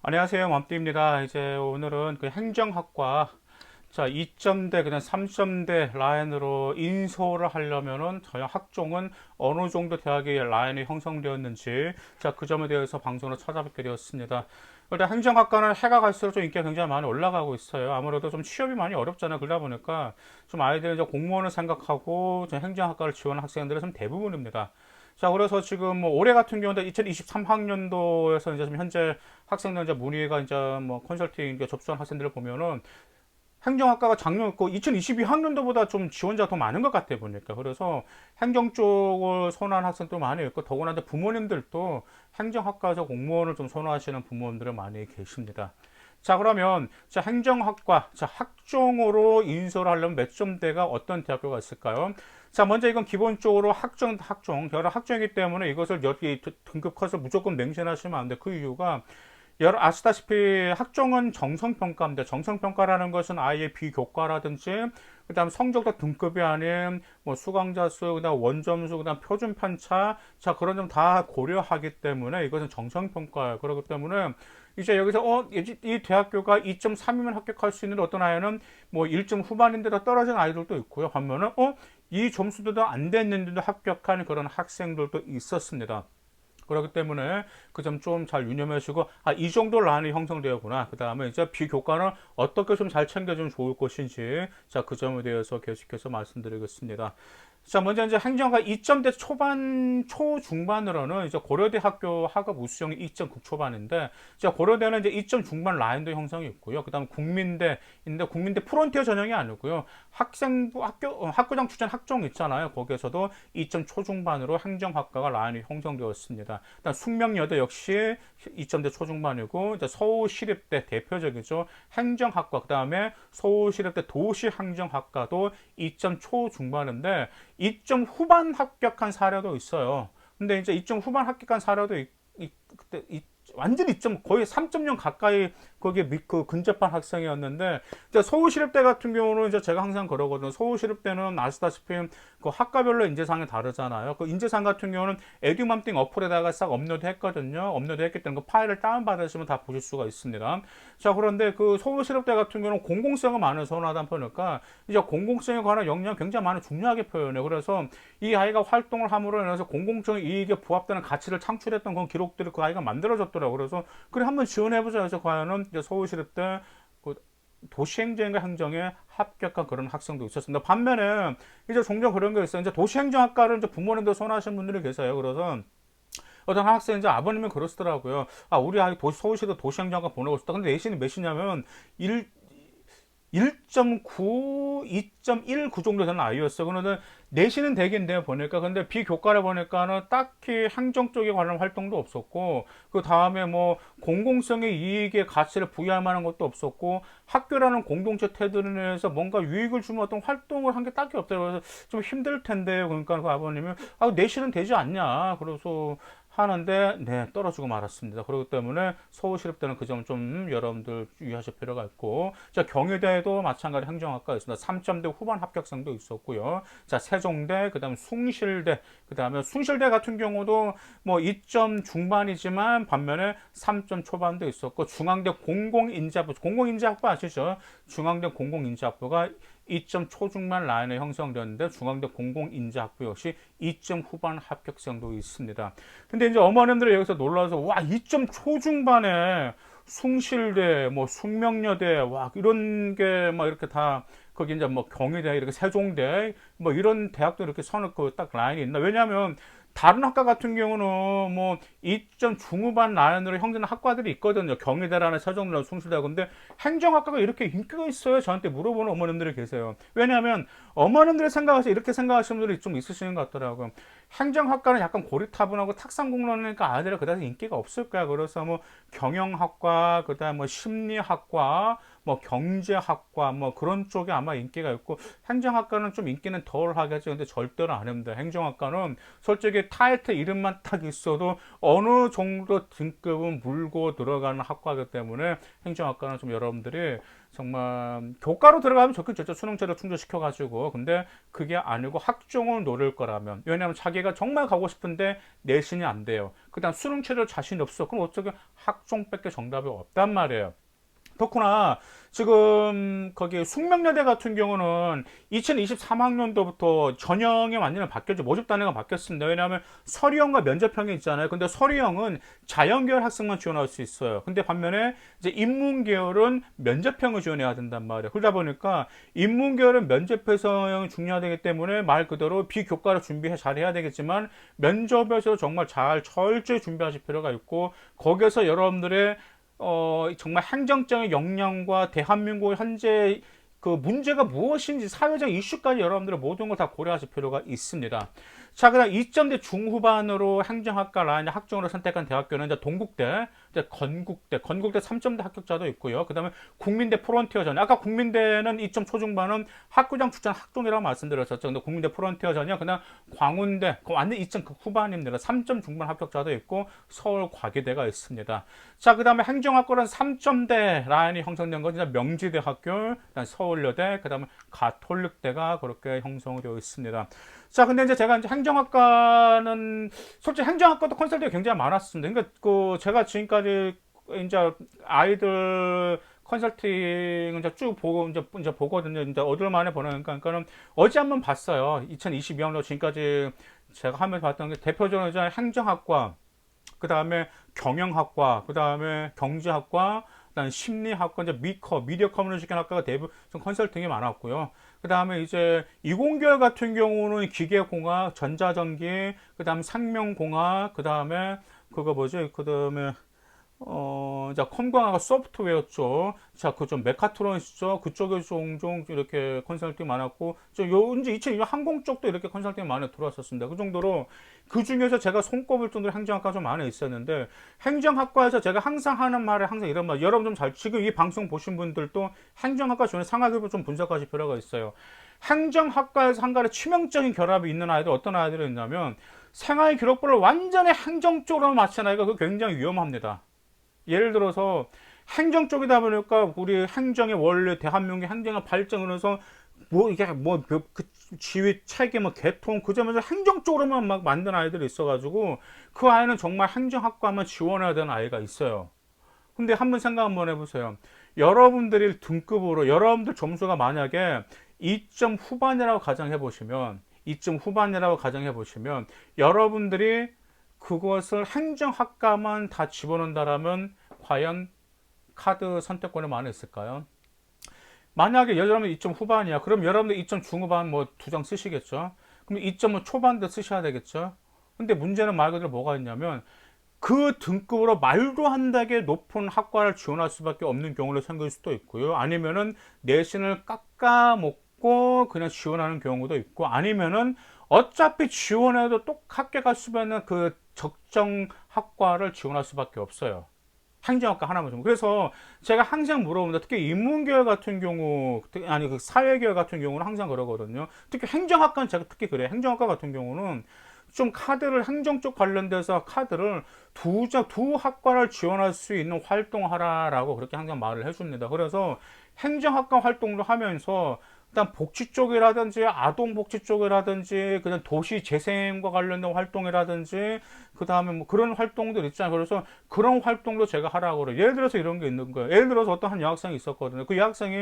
안녕하세요. 맘띠입니다. 이제 오늘은 그 행정학과 2점대 그냥 3점대 라인으로 인서울을 하려면은 저희 학종은 어느 정도 대학의 라인이 형성되었는지 그 점에 대해서 방송으로 찾아뵙게 되었습니다. 일단 행정학과는 해가 갈수록 좀 인기가 굉장히 많이 올라가고 있어요. 아무래도 좀 취업이 많이 어렵잖아요. 그러다 보니까 좀 아이들이 이제 공무원을 생각하고 행정학과를 지원하는 학생들은 좀 대부분입니다. 그래서 지금 뭐 올해 같은 경우는 2023학년도에서 이제 좀 현재 학생들 이제 문의가 이제 뭐 컨설팅 접수한 학생들을 보면은 행정학과가 작년고 2022학년도보다 좀 지원자가 더 많은 것 같아 보니까. 그래서 행정 쪽을 선호하는 학생도 많이 있고, 더구나 부모님들도 행정학과에서 공무원을 좀 선호하시는 부모님들이 많이 계십니다. 그러면 행정학과 학종으로 인서를 하려면 몇 점대가 어떤 대학교가 있을까요? 먼저 이건 기본적으로 여러 학종이기 때문에 이것을 여기 등급 컷을 무조건 맹신하시면 안 돼. 그 이유가 여러 아시다시피 학종은 정성평가입니다. 정성평가라는 것은 아이의 비교과라든지 그다음 성적도 등급이 아닌 뭐 수강자 수, 그다음 원점수, 그다음 표준 편차, 그런 점 다 고려하기 때문에 이것은 정성평가예요. 그렇기 때문에 이제 여기서 이 대학교가 2.3이면 합격할 수 있는 어떤 아이는 뭐 1점 후반인데도 떨어진 아이들도 있고요. 반면은 이 점수도 안 됐는데도 합격한 그런 학생들도 있었습니다. 그렇기 때문에 그 점 좀 잘 유념하시고, 이 정도 란이 형성되었구나. 그 다음에 이제 비교과는 어떻게 좀 잘 챙겨주면 좋을 것인지, 그 점에 대해서 계속해서 말씀드리겠습니다. 먼저 이제 행정과 2점대 초반, 초중반으로는 이제 고려대 학교 학업 우수형이 2.9 초반인데, 고려대는 이제 2점 중반 라인도 형성이 있고요. 그 다음 국민대인데, 국민대 프론티어 전형이 아니고요. 학생부, 학교장 추천 학종 있잖아요. 거기에서도 2점 초중반으로 행정학과가 라인이 형성되었습니다. 일단 숙명여대 역시 2점대 초중반이고, 이제 서울시립대 대표적이죠. 행정학과, 그 다음에 서울시립대 도시행정학과도 2점 초중반인데, 2점 후반 합격한 사례도 있어요. 근데 이제 2점 후반 합격한 사례도 그때 완전 2점 거의 3.0 가까이 거기에 그 근접한 학생이었는데, 서울시립대 같은 경우는 이제 제가 항상 그러거든요. 서울시립대는 아시다시피 그 학과별로 인재상이 다르잖아요. 그 인재상 같은 경우는 에듀맘띵 어플에다가 싹 업로드 했거든요. 업로드 했기 때문에 그 파일을 다운받으시면 다 보실 수가 있습니다. 그런데 그 서울시립대 같은 경우는 공공성을 많이 선호하다 보니까 이제 공공성에 관한 역량 굉장히 많이 중요하게 표현해요. 그래서 이 아이가 활동을 함으로 인해서 공공적 이익에 부합되는 가치를 창출했던 그런 기록들을 그 아이가 만들어줬더라고요. 그래서 그래 한번 지원해보자 해서 과연은 서울시립대 그 도시행정과 행정에 합격한 그런 학생도 있었습니다. 반면에 이제 종종 그런 게 있어요. 이제 도시행정학과를 이제 부모님도 선호하시는 분들이 계세요. 그래서 어떤 학생 이제 아버님이 그러시더라고요. 우리 아이 서울시도 도시행정학과 보내고 싶다. 근데 내신이 몇이냐면 1.9, 2.1 그 정도 되는 아이였어. 그러면 내신은 되긴데 보니까 근데 비교과를 보니까는 딱히 행정 쪽에 관한 활동도 없었고, 그 다음에 뭐 공공성의 이익의 가치를 부여할 만한 것도 없었고, 학교라는 공동체 테두리 내에서 뭔가 유익을 주는 어떤 활동을 한 게 딱히 없더라고요. 그래서 좀 힘들 텐데, 그러니까 그 아버님이 내신은 되지 않냐. 그래서 하는데 떨어지고 말았습니다. 그렇기 때문에 서울시립대는 그 점 좀 여러분들 유의하실 필요가 있고, 경희대에도 마찬가지 행정학과 있습니다. 3점대 후반 합격생도 있었고요. 세종대, 그다음 숭실대, 그다음에 숭실대 같은 경우도 뭐 2점 중반이지만 반면에 3점 초반도 있었고, 중앙대 공공인재학부 아시죠? 중앙대 공공인재학부가 2점 초중반 라인에 형성되었는데, 중앙대 공공인재학부 역시 2점 후반 합격생도 있습니다. 근데 이제 어머님들이 여기서 놀라서, 2점 초중반에 숭실대, 뭐 숙명여대, 이런 게 막 이렇게 다 거기 이제 뭐 경희대, 이렇게 세종대, 뭐 이런 대학도 이렇게 선을 딱 라인이 있나? 왜냐하면 다른 학과 같은 경우는 뭐 2점 중후반 라인으로 형성된 학과들이 있거든요. 경희대라는 세종대라는 숭실대. 근데 행정학과가 이렇게 인기가 있어요? 저한테 물어보는 어머님들이 계세요. 왜냐하면 어머님들의 생각에서 이렇게 생각하시는 분들이 좀 있으시는 것 같더라고요. 행정학과는 약간 고리타분하고 탁상공론이니까 아이들이 그다지 인기가 없을 거야. 그래서 뭐 경영학과, 그다음 뭐 심리학과, 뭐 경제학과 뭐 그런 쪽에 아마 인기가 있고, 행정학과는 좀 인기는 덜 하겠죠. 근데 절대로 안 합니다. 행정학과는 솔직히 타이틀 이름만 딱 있어도 어느 정도 등급은 물고 들어가는 학과이기 때문에 행정학과는 좀 여러분들이 정말 교과로 들어가면 좋겠죠. 수능제로 충족시켜가지고. 근데 그게 아니고 학종을 노릴 거라면, 왜냐하면 자기가 정말 가고 싶은데 내신이 안 돼요. 그 다음 수능체로 자신이 없어. 그럼 어떻게 학종밖에 정답이 없단 말이에요. 그렇구나. 지금 거기 숙명여대 같은 경우는 2023학년도부터 전형이 완전히 바뀌었죠. 모집 단계가 바뀌었습니다. 왜냐하면 서류형과 면접형이 있잖아요. 근데 서류형은 자연계열 학생만 지원할 수 있어요. 근데 반면에 이제 인문계열은 면접형을 지원해야 된단 말이에요. 그러다 보니까 인문계열은 면접에서 중요하기 때문에 말 그대로 비교과를 준비 잘해야 되겠지만, 면접에서 정말 잘 철저히 준비하실 필요가 있고, 거기에서 여러분들의 정말 행정적인 역량과 대한민국 현재 그 문제가 무엇인지 사회적 이슈까지 여러분들의 모든 걸 다 고려하실 필요가 있습니다. 자, 그다음 2점대 중후반으로 행정학과 라인 학종으로 선택한 대학교는 이제 동국대, 이제 건국대 3점대 합격자도 있고요. 그다음에 국민대 프론티어 전. 아까 국민대는 2점 초중반은 학구장 추천 학종이라고 말씀드렸었죠. 근데 국민대 프론티어 전이요. 그다음 광운대 완전 2점 극후반입니다. 3점 중반 합격자도 있고 서울 과기대가 있습니다. 자, 그다음에 행정학과는 3점대 라인이 형성된 건 이제 명지대학교, 그다음 서울여대, 그다음에 가톨릭대가 그렇게 형성되어 있습니다. 자, 근데 이제 제가 이제 행정학과는 솔직히 행정학과도 컨설팅이 굉장히 많았습니다. 그러니까 그 제가 지금까지 이제 아이들 컨설팅 이제 쭉 보고 이제 보거든요. 이제 얻을 만에 보니까 그러니까는 어제 한번 봤어요. 2022년도 지금까지 제가 하면서 봤던 게 대표적으로 이제 행정학과, 그 다음에 경영학과, 그 다음에 경제학과, 그다음 심리학과, 이제 미디어 커뮤니케이션 학과가 대부분 컨설팅이 많았고요. 그 다음에 이제 이공계열 같은 경우는 기계공학, 전자전기, 그 다음 생명공학, 그 다음에 그거 뭐지? 그 다음에 자, 컴공학과 소프트웨어 쪽, 자, 그 좀 메카트로닉스죠. 그쪽에 종종 이렇게 컨설팅 많았고, 이제 2002년 항공 쪽도 이렇게 컨설팅 많이 들어왔었습니다. 그 정도로, 그 중에서 제가 손꼽을 정도로 행정학과 좀 많이 있었는데, 행정학과에서 제가 항상 하는 말에 항상 이런 말, 여러분 좀 지금 이 방송 보신 분들도 행정학과 중에 상하급을 좀 분석하실 필요가 있어요. 행정학과에서 한 가지 치명적인 결합이 있는 아이들, 어떤 아이들이 있냐면, 생활 기록부를 완전히 행정 쪽으로 맞춘 아이가 그거 굉장히 위험합니다. 예를 들어서 행정 쪽이다 보니까 우리 행정의 원래 대한민국의 행정의 발전을 해서 뭐 이게 뭐그 지휘 체계 뭐 개통 그저면서 행정 쪽으로만 막 만든 아이들이 있어가지고 그 아이는 정말 행정학과만 지원해야 되는 아이가 있어요. 근데 한번 생각 한번 해보세요. 여러분들이 등급으로 여러분들 점수가 만약에 2점 후반이라고 가정해 보시면 2점 후반이라고 가정해 보시면 여러분들이 그것을 행정학과만 다 집어넣는다라면 과연 카드 선택권이 많이 있을까요? 만약에 여러분들 2점 후반이야. 그럼 여러분들 2점 중후반 뭐 두 장 쓰시겠죠? 그럼 2점 초반도 쓰셔야 되겠죠? 근데 문제는 말 그대로 뭐가 있냐면 그 등급으로 말도 안 되게 높은 학과를 지원할 수밖에 없는 경우로 생길 수도 있고요. 아니면은 내신을 깎아먹고 그냥 지원하는 경우도 있고, 아니면은 어차피 지원해도 또 합격할 수 있는 그 적정 학과를 지원할 수밖에 없어요. 행정학과 하나만 좀. 그래서 제가 항상 물어봅니다. 특히 인문계열 같은 경우, 아니 그 사회계열 같은 경우는 항상 그러거든요. 특히 행정학과는 제가 특히 그래요. 행정학과 같은 경우는 좀 카드를 행정 쪽 관련돼서 카드를 두 학과를 지원할 수 있는 활동하라라고 그렇게 항상 말을 해줍니다. 그래서 행정학과 활동도 하면서 일단 복지 쪽이라든지 아동 복지 쪽이라든지 그냥 도시 재생과 관련된 활동이라든지 그 다음에 뭐 그런 활동들 있잖아요. 그래서 그런 활동도 제가 하라고 그래요. 예를 들어서 이런 게 있는 거예요. 예를 들어서 어떤 한 여학생이 있었거든요. 그 여학생이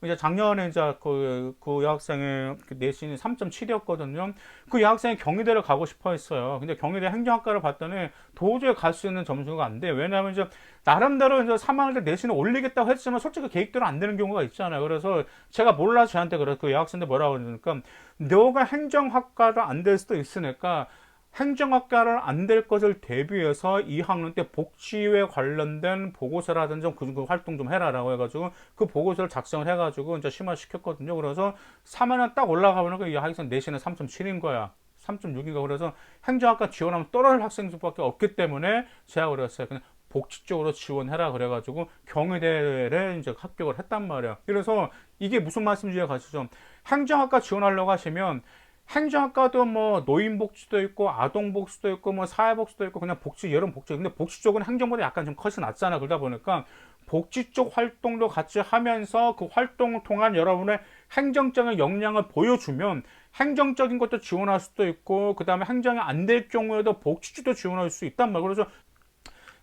이제 작년에 이제 그 여학생의 내신이 3.7이었거든요. 그 여학생이 경희대를 가고 싶어 했어요. 근데 경희대 행정학과를 봤더니 도저히 갈 수 있는 점수가 안 돼요. 왜냐하면 이제 나름대로 이제 3학년 때 내신을 올리겠다고 했지만 솔직히 계획대로 안 되는 경우가 있잖아요. 그래서 제가 몰라서 저한테 그래서 그 여학생한테 뭐라고 그러니까 너가 행정학과도 안 될 수도 있으니까 행정학과를 안 될 것을 대비해서 2학년 때 복지에 관련된 보고서라든지 그 활동 좀 해라라고 해가지고 그 보고서를 작성을 해가지고 이제 심화시켰거든요. 그래서 3학년 딱 올라가 보니까 이 학생 내신은 3.7인 거야. 3.6인가. 그래서 행정학과 지원하면 떨어질 학생 수밖에 없기 때문에 제가 그랬어요. 그냥 복지 쪽으로 지원해라 그래가지고 경희대에 이제 합격을 했단 말이야. 그래서 이게 무슨 말씀인지 가시죠. 행정학과 지원하려고 하시면 행정학과도 뭐 노인복지도 있고 아동복지도 있고 뭐 사회복지도 있고 그냥 복지 여러 복지. 근데 복지 쪽은 행정보다 약간 좀 컷이 낮잖아. 그러다 보니까 복지 쪽 활동도 같이 하면서 그 활동을 통한 여러분의 행정적인 역량을 보여주면 행정적인 것도 지원할 수도 있고 그 다음에 행정이 안 될 경우에도 복지 쪽도 지원할 수 있단 말이에요. 그래서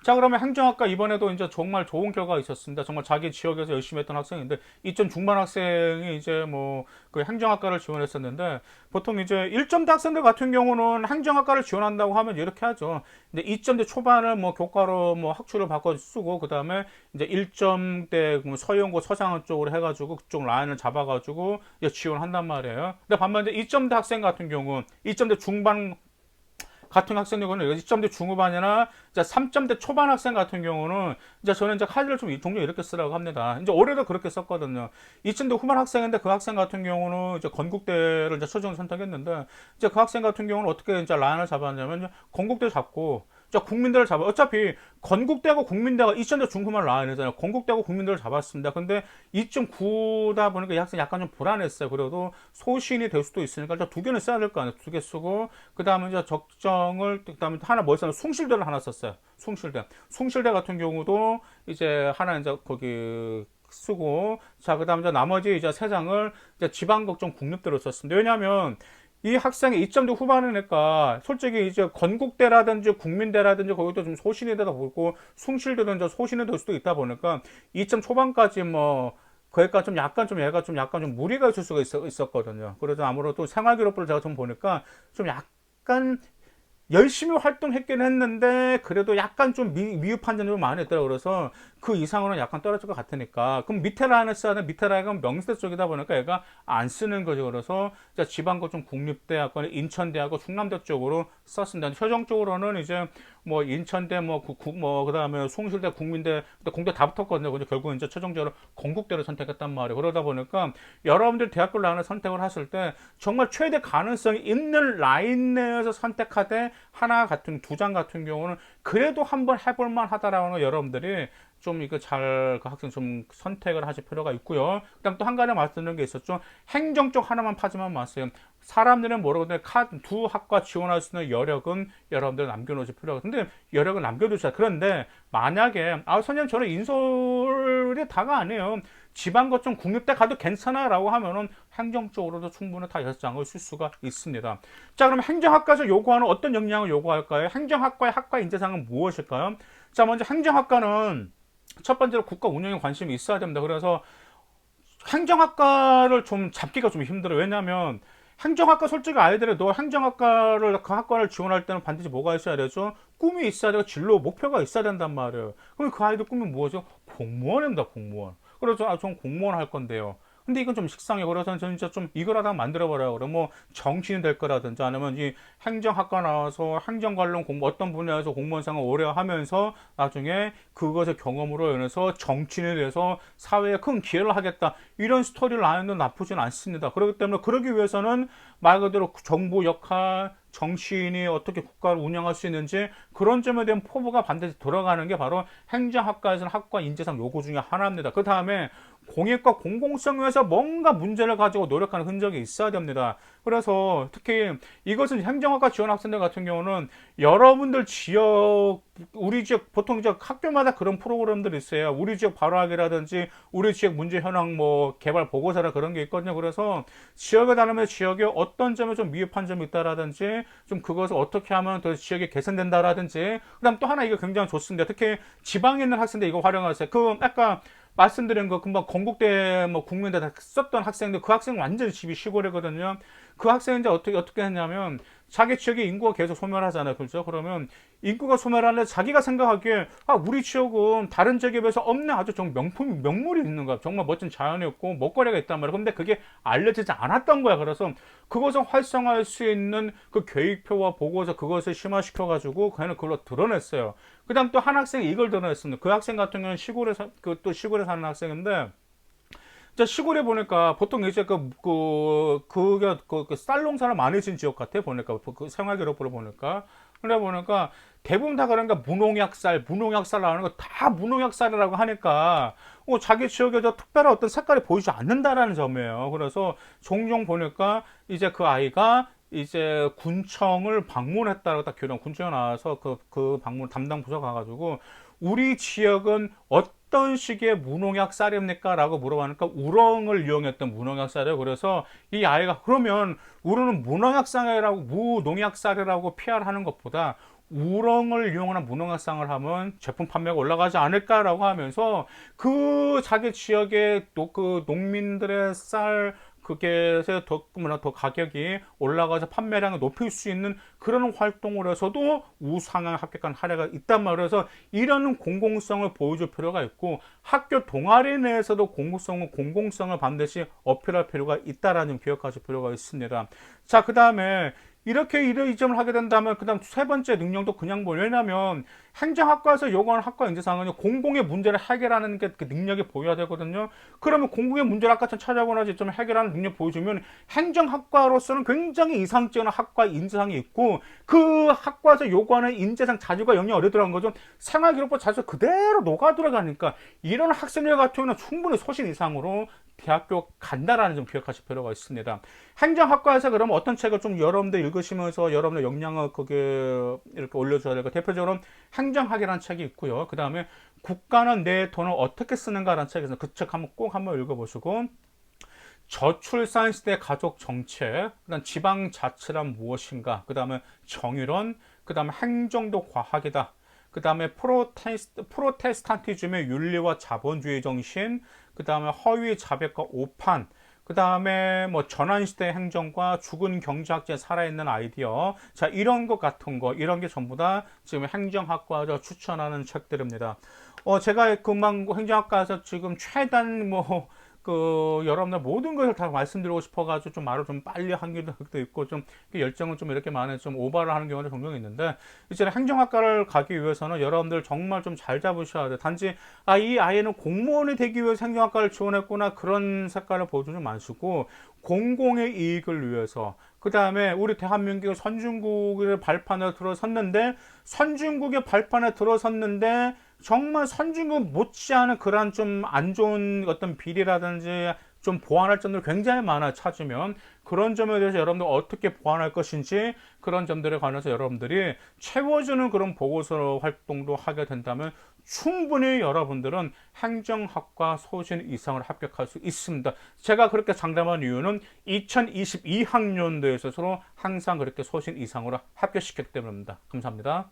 자, 그러면 행정학과 이번에도 이제 정말 좋은 결과가 있었습니다. 정말 자기 지역에서 열심히 했던 학생인데, 2점 중반 학생이 이제 뭐, 그 행정학과를 지원했었는데, 보통 이제 1점대 학생들 같은 경우는 행정학과를 지원한다고 하면 이렇게 하죠. 근데 2점대 초반을 뭐 교과로 뭐 학추를 바꿔 쓰고, 그 다음에 이제 1점대 서영고 서장원 쪽으로 해가지고 그쪽 라인을 잡아가지고 이제 지원한단 말이에요. 근데 반면에 2점대 학생 같은 경우는 2점대 중반 같은 학생들은 2점대 중후반이나 3점대 초반 학생 같은 경우는 이제 저는 이제 카드를 좀 종류 이렇게 쓰라고 합니다. 이제 올해도 그렇게 썼거든요. 2점대 후반 학생인데 그 학생 같은 경우는 이제 건국대를 이제 최종 선택했는데 이제 그 학생 같은 경우는 어떻게 이제 라인을 잡았냐면 건국대 잡고 자, 국민대를 잡아. 어차피 건국대하고 국민대가 2점대 중후반 라인이잖아요. 건국대하고 국민대를 잡았습니다. 근데 2.9다 보니까 이 학생 약간 좀 불안했어요. 그래도 소신이 될 수도 있으니까 일단 두 개는 써야 될 거 아니에요. 두 개 쓰고 그 다음에 이제 적정을 그 다음에 하나 뭐 썼어요? 숭실대를 하나 썼어요. 숭실대. 숭실대 같은 경우도 이제 하나 이제 거기 쓰고 자, 그 다음에 이제 나머지 이제 세 장을 이제 지방걱정 국립대로 썼습니다. 왜냐하면 이 학생이 2점대 후반이니까 솔직히 이제 건국대라든지 국민대라든지 거기도 좀 소신이 되다 보고 숭실대도 이제 소신이 될 수도 있다 보니까 2점 초반까지 뭐 거기까지 좀 약간 좀 얘가 좀 약간 좀 무리가 있을 수가 있었거든요. 그래서 아무래도 생활기록부를 제가 좀 보니까 좀 약간 열심히 활동했긴 했는데 그래도 약간 좀 미흡한 점이 많이 있더라고요. 그래서 그 이상으로는 약간 떨어질 것 같으니까 그럼 밑에 라인을 써야 돼. 밑에 라인은 명세 쪽이다 보니까 얘가 안 쓰는 거죠. 그래서 지방고 좀 국립대하고 인천대하고 충남대 쪽으로 썼습니다. 최종적으로는 이제 뭐 인천대 뭐 그다음에 숭실대 국민대 공대 다 붙었거든요. 근데 결국 이제 최종적으로 건국대를 선택했단 말이에요. 그러다 보니까 여러분들 대학교 라인을 선택을 하실 때 정말 최대 가능성이 있는 라인 내에서 선택하되 하나 같은 두 장 같은 경우는 그래도 한번 해볼만 하다라는 여러분들이 좀 이거 잘 그 학생 좀 선택을 하실 필요가 있고요. 그다음 또 한 가지 말씀드린 게 있었죠. 행정 쪽 하나만 파지만 마세요. 사람들은 모르거든요. 두 학과 지원할 수 있는 여력은 여러분들 남겨놓으실 필요가. 근데 여력은 남겨두셔야. 그런데 만약에 선생님 저는 인솔이 다가 아니에요. 지방거점 국립대 가도 괜찮아라고 하면은 행정 쪽으로도 충분히 다 6장을 쓸 수가 있습니다. 자, 그럼 행정학과에서 요구하는 어떤 역량을 요구할까요? 행정학과의 학과 인재상은 무엇일까요? 자, 먼저 행정학과는 첫 번째로 국가 운영에 관심이 있어야 됩니다. 그래서 행정학과를 좀 잡기가 좀 힘들어요. 왜냐하면 행정학과 솔직히 아이들이 너 행정학과를 그 학과를 지원할 때는 반드시 뭐가 있어야 되죠? 꿈이 있어야 되고 진로 목표가 있어야 된단 말이에요. 그럼 그 아이들 꿈이 무엇이죠? 공무원입니다. 공무원. 그래서 전 공무원 할 건데요. 근데 이건 좀 식상해요. 그래서 저는 진짜 좀 이걸 하다 만들어버려요. 그래 뭐 정치인이 될 거라든지 아니면 이 행정학과 나와서 행정 관련 공부 어떤 분야에서 공무원 생활 오래 하면서 나중에 그것의 경험으로 인해서 정치인이 돼서 사회에 큰 기여를 하겠다. 이런 스토리를 나누는 나쁘진 않습니다. 그렇기 때문에 그러기 위해서는 말 그대로 정부 역할, 정치인이 어떻게 국가를 운영할 수 있는지 그런 점에 대한 포부가 반드시 돌아가는 게 바로 행정학과에서는 학과 인재상 요구 중에 하나입니다. 그 다음에 공익과 공공성에서 뭔가 문제를 가지고 노력하는 흔적이 있어야 됩니다. 그래서 특히 이것은 행정학과 지원 학생들 같은 경우는 여러분들 지역, 우리 지역, 보통 이제 학교마다 그런 프로그램들이 있어요. 우리 지역 발화하기라든지 우리 지역 문제 현황 뭐 개발 보고서라 그런 게 있거든요. 그래서 지역에 따르면 지역에 어떤 점에 좀 미흡한 점이 있다라든지 좀 그것을 어떻게 하면 더 지역이 개선된다라든지 그다음 또 하나 이거 굉장히 좋습니다. 특히 지방에 있는 학생들 이거 활용하세요. 그 아까 말씀드린 거 금방 건국대 뭐 국민대 다 썼던 학생들 그 학생 완전 집이 시골이거든요. 그 학생이 이제 어떻게 했냐면 자기 지역의 인구가 계속 소멸하잖아요. 그렇죠? 그러면 인구가 소멸하는데 자기가 생각하기에 우리 지역은 다른 지역에 비해서 없네 아주 정 명물이 있는 거야. 정말 멋진 자연이었고 먹거리가 있단 말이야. 근데 그게 알려지지 않았던 거야. 그래서 그것을 활성화할 수 있는 그 계획표와 보고서 그것을 심화시켜 가지고 걔는 그걸로 드러냈어요. 그다음 또 한 학생이 이걸 드러냈습니다. 그 학생 같은 경우는 또 시골에 사는 학생인데 시골에 보니까 보통 이제 쌀 농사를 많이 진 지역 같아 보니까 그 생활기록부를 보니까 그래 보니까 대부분 다 그러니까 무농약살라는 거 다 무농약살이라고 하니까 자기 지역에서 특별한 어떤 색깔이 보이지 않는다라는 점이에요. 그래서 종종 보니까 이제 그 아이가 이제 군청을 방문했다고 딱 교령 군청에 나와서 그 방문 담당 부서 가가지고 우리 지역은 어떤 식의 무농약 쌀입니까? 라고 물어보니까 우렁을 이용했던 무농약 쌀이에요. 그래서 이 아이가 그러면 우리는 무농약 쌀이라고 무농약 쌀이라고 PR하는 것보다 우렁을 이용하는 무농약상을 하면 제품 판매가 올라가지 않을까라고 하면서 그 자기 지역의 그 농민들의 쌀 그게 더 가격이 올라가서 판매량을 높일 수 있는 그런 활동을 해서도 우상향 합격한 사례가 있단 말이에요. 그래서 이런 공공성을 보여줄 필요가 있고 학교 동아리 내에서도 공공성을 반드시 어필할 필요가 있다라는 기억하실 필요가 있습니다. 자, 그 다음에 이렇게 이 점을 하게 된다면 그 다음 세 번째 능력도 그냥 왜냐면 행정학과에서 요구하는 학과 인재상은 공공의 문제를 해결하는 게 그 능력이 보여야 되거든요. 그러면 공공의 문제를 아까처럼 찾아보나 좀 해결하는 능력 보여주면 행정학과로서는 굉장히 이상적인 학과 인재상이 있고 그 학과에서 요구하는 인재상 자질과 역량이 어디 들어간 거죠? 생활기록부 자질 그대로 녹아 들어가니까 이런 학생들 같은 경우는 충분히 소신 이상으로 대학교 간다라는 점 기억하실 필요가 있습니다. 행정학과에서 그러면 어떤 책을 좀 여러분들 읽으시면서 여러분의 역량을 그게 이렇게 올려줘야 될까? 대표적으로 행정학이라는 책이 있고요. 그 다음에 국가는 내 돈을 어떻게 쓰는가라는 책에서 그 책 꼭 한번 읽어보시고 저출산 시대 가족 정책, 그다음 지방 자치란 무엇인가, 그 다음에 정의론, 그 다음에 행정도 과학이다. 그 다음에 프로테스탄티즘의 윤리와 자본주의 정신, 그 다음에 허위 자백과 오판, 그 다음에 뭐 전환시대 행정과 죽은 경제학자의 살아있는 아이디어. 자, 이런 것 같은 거, 이런 게 전부 다 지금 행정학과에서 추천하는 책들입니다. 제가 금방 행정학과에서 지금 최단 여러분들 모든 것을 다 말씀드리고 싶어가지고 좀 말을 좀 빨리 한 경우도 있고 좀 열정을 좀 이렇게 많이 좀 오버를 하는 경우도 종종 있는데 이제 행정학과를 가기 위해서는 여러분들 정말 좀 잘 잡으셔야 돼요. 단지 이 아이는 공무원이 되기 위해서 행정학과를 지원했구나 그런 색깔을 보여주지 마시고 공공의 이익을 위해서 그 다음에 우리 대한민국의 선진국의 발판에 들어섰는데 정말 선진국 못지않은 그런 좀 안 좋은 어떤 비리라든지 좀 보완할 점들 굉장히 많아 찾으면 그런 점에 대해서 여러분들 어떻게 보완할 것인지 그런 점들에 관해서 여러분들이 채워주는 그런 보고서 활동도 하게 된다면 충분히 여러분들은 행정학과 소신 이상을 합격할 수 있습니다. 제가 그렇게 장담한 이유는 2022학년도에 있어서 항상 그렇게 소신 이상으로 합격시켰기 때문입니다. 감사합니다.